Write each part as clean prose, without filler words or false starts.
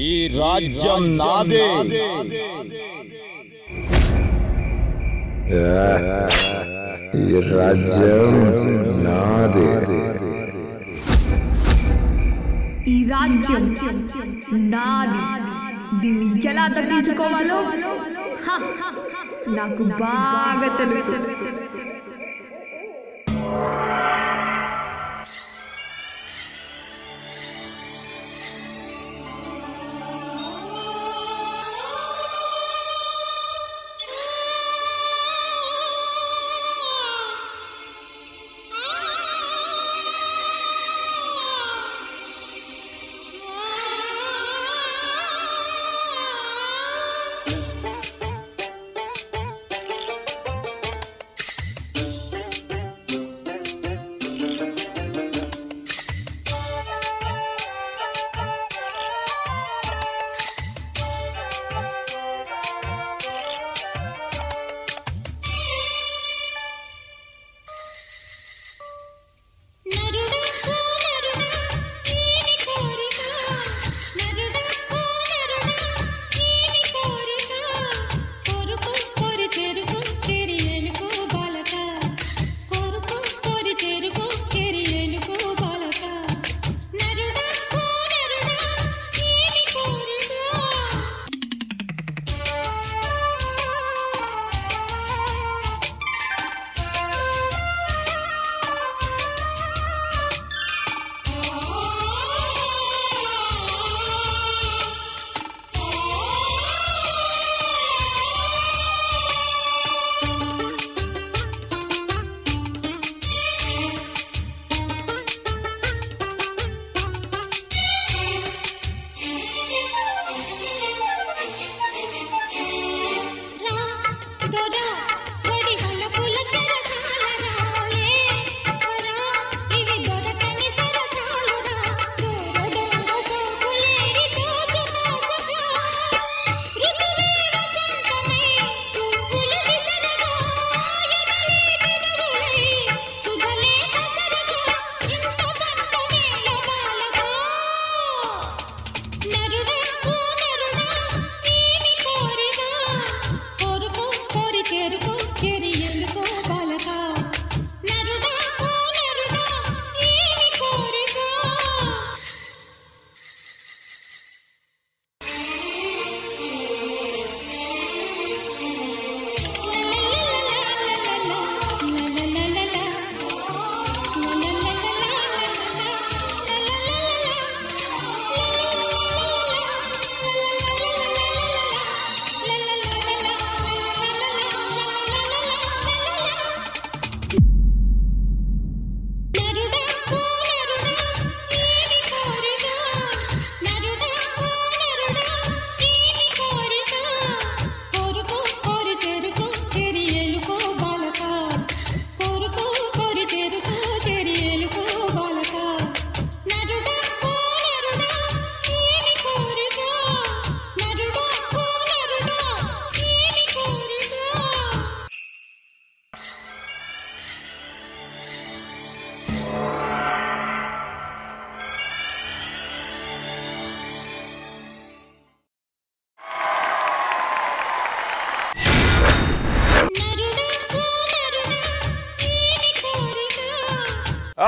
ఈ రాజ్యం నాదే. ఈ రాజ్యం నాదే. ఈ రాజ్యం నాది. దీన్ని ఎలా దక్కించుకోవాలో నాకు బాగా తెలుసు.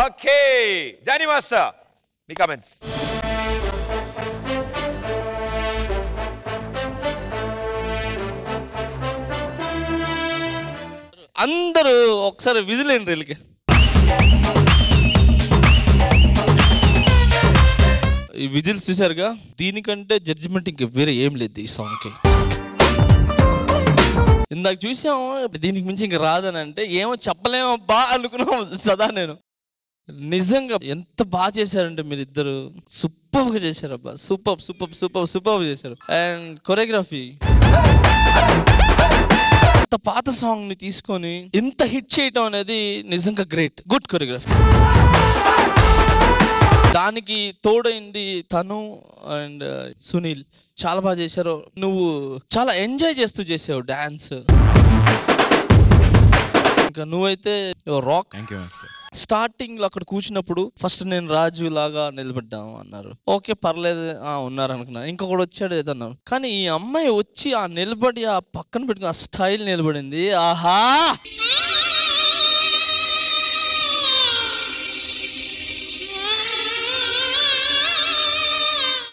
Okay, Johnny Master, the comments. అందరూ ఒకసారి విజిలేండి వీళ్ళకి. ఈ విజిల్స్ చూసారుగా, దీనికంటే జడ్జిమెంట్ ఇంక వేరే ఏం లేదు ఈ సాంగ్కి. ఇందాక చూసాము, దీనికి మించి ఇంక రాదని అంటే ఏమో చెప్పలేమో బా అనుకున్నాం సదా. నేను నిజంగా ఎంత బాగా చేశారంటే మీరిద్దరు సూపర్గా చేశారు అబ్బా. సూపర్ సూపర్ సూపర్ సూపర్ చేశారు. అండ్ కొరియోగ్రఫీ, ఇంత పాత సాంగ్ ని తీసుకొని ఇంత హిట్ చేయటం అనేది నిజంగా గ్రేట్. Good choreography. దానికి తోడైంది తను అండ్ సునీల్, చాలా బాగా చేశారు. నువ్వు చాలా ఎంజాయ్ చేస్తూ చేసావు డాన్స్. ఇంకా నువ్వైతే rock. Thank you master. Starting లో అక్కడ కూర్చున్నప్పుడు ఫస్ట్ నేను రాజు లాగా నిలబడ్డాము అన్నారు. ఓకే పర్లేదు ఉన్నారు అనుకున్నా. ఇంకొకటి వచ్చాడు ఏదన్నారు. కానీ ఈ అమ్మాయి వచ్చి ఆ నిలబడి ఆ పక్కన పెట్టుకుని ఆ స్టైల్ నిలబడింది. ఆహా,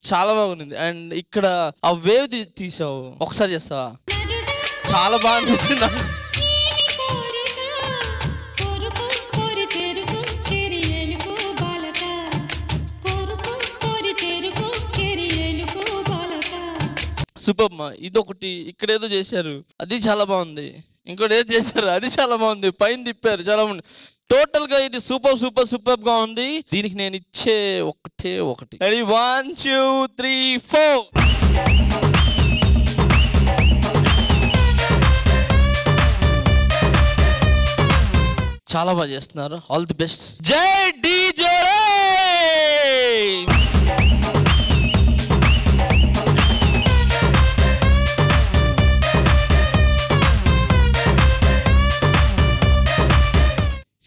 చాలా బాగుంది. అండ్ ఇక్కడ ఆ వేవ్ తీసావు, ఒకసారి చేస్తావా? చాలా బాగా అనిపించింది. సూపర్ మా. ఇదొకటి ఇక్కడ ఏదో చేశారు, అది చాలా బాగుంది. ఇంకోటి ఏదో చేశారు, అది చాలా బాగుంది. పైన తిప్పారు, చాలా బాగుంది. టోటల్ గా ఇది సూపర్ సూపర్ సూపర్ గా ఉంది. దీనికి నేను ఇచ్చే ఒకటే ఒకటి. 1 2 3 4. చాలా బాగా చేస్తున్నారు. All the best. జై డీజే.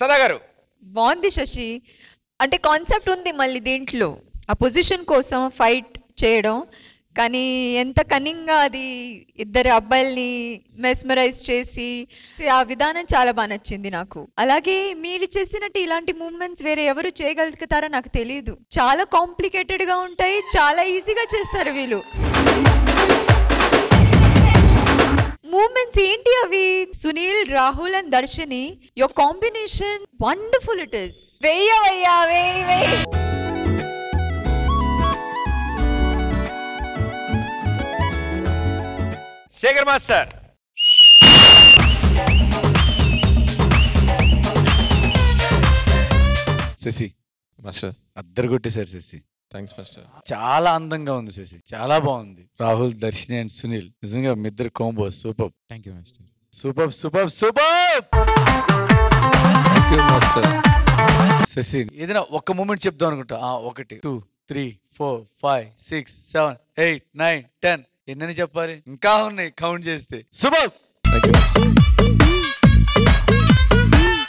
సదా గారు. బాగుంది శశి. అంటే కాన్సెప్ట్ ఉంది మళ్ళీ దీంట్లో, ఆ పొజిషన్ కోసం ఫైట్ చేయడం. కానీ ఎంత కన్నింగ్గా అది ఇద్దరు అబ్బాయిల్ని మెస్మరైజ్ చేసి ఆ విధానం చాలా బాగా నచ్చింది నాకు. అలాగే మీరు చేసినట్టు ఇలాంటి మూవ్మెంట్స్ వేరే ఎవరు చేయగలుగుతారో నాకు తెలియదు. చాలా కాంప్లికేటెడ్గా ఉంటాయి, చాలా ఈజీగా చేస్తారు వీళ్ళు. మూమెంట్స్ ఏంటి అవి? Sunil, Rahul and Darshani, your combination wonderful it is. వెయ్యవయ్యా వెయ్యి. శేఖర్ మాస్టర్. శశి మాస్టర్. అద్దరు కొట్టేశారు శశి. Thanks master. చాలా అందంగా ఉంది శశి, చాలా బాగుంది. రాహుల్, దర్శిని అండ్ సునీల్ నిజంగా మీ ఇద్దరు combo super. Thank you master. Super super super. Thank you master. Shashi ఏదైనా ఒక్క మూమెంట్ చెప్దాం అనుకుంటా. 1 2 3 4 5 6 7 8 9 10 ఎన్నని చెప్పాలి? ఇంకా ఉన్నాయి కౌంట్ చేస్తే. Super. Thank you master.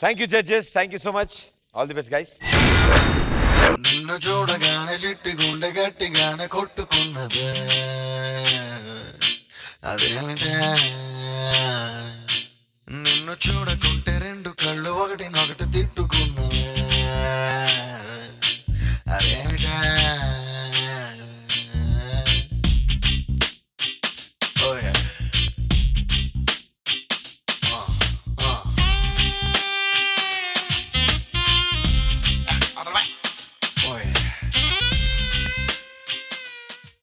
Thank you judges. Thank you so much. All the best guys. నిన్ను చూడగానే చిట్టి గుండె గట్టిగానే కొట్టుకున్నదే, అదేమిటే నిన్ను చూడకుంటే 2 కళ్ళు ఒకటినొకటి తిట్టుకున్నవే.